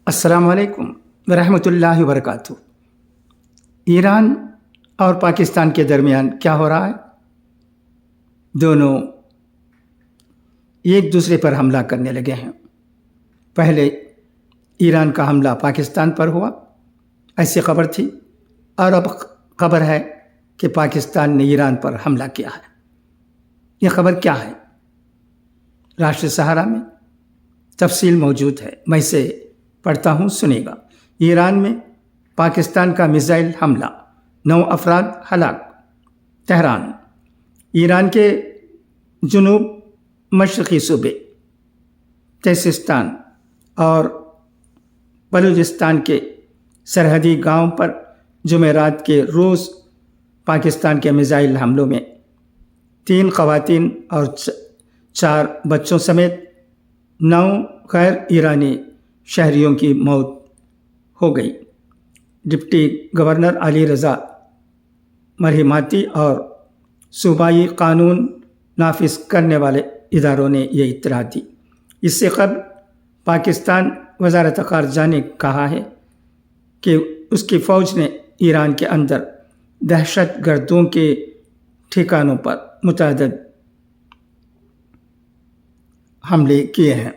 السلام علیکم ورحمۃ اللہ وبرکاتہ۔ ایران اور پاکستان کے درمیان کیا ہو رہا ہے؟ دونوں ایک دوسرے پر حملہ کرنے لگے ہیں۔ پہلے ایران کا حملہ پاکستان پر ہوا، ایسی خبر تھی، اور اب خبر ہے کہ پاکستان نے ایران پر حملہ کیا ہے۔ یہ خبر کیا ہے؟ راشٹر سہارا میں تفصیل موجود ہے، میں اسے پڑھتا ہوں، سنیے گا۔ ایران میں پاکستان کا میزائل حملہ، 9 افراد ہلاک۔ تہران۔ ایران کے جنوب مشرقی صوبے تیزستان اور بلوچستان کے سرحدی گاؤں پر جمعرات کے روز پاکستان کے میزائل حملوں میں 3 خواتین اور 4 بچوں سمیت 9 غیر ایرانی شہریوں کی موت ہو گئی۔ ڈپٹی گورنر علی رضا مرحماتی اور صوبائی قانون نافذ کرنے والے اداروں نے یہ اطلاع دی۔ اس سے قبل پاکستان وزارت خارجہ نے کہا ہے کہ اس کی فوج نے ایران کے اندر دہشت گردوں کے ٹھکانوں پر متعدد حملے کیے ہیں،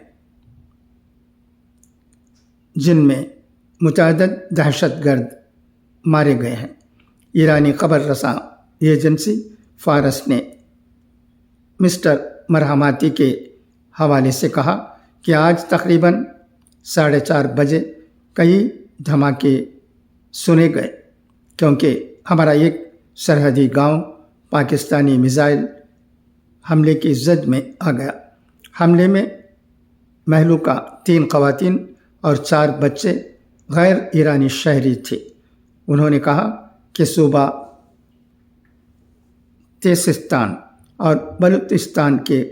جن میں متعدد دہشت گرد مارے گئے ہیں۔ ایرانی خبر رساں ایجنسی فارس نے مسٹر مرحماتی کے حوالے سے کہا کہ آج تقریباً 4:30 بجے کئی دھماکے سنے گئے، کیونکہ ہمارا ایک سرحدی گاؤں پاکستانی میزائل حملے کی زد میں آ گیا۔ حملے میں مہلوکہ 3 خواتین اور 4 بچے غیر ایرانی شہری تھے۔ انہوں نے کہا کہ صوبہ تیزستان اور بلوچستان کے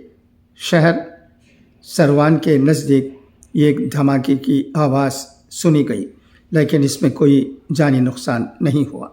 شہر سروان کے نزدیک ایک دھماکے کی آواز سنی گئی، لیکن اس میں کوئی جانی نقصان نہیں ہوا۔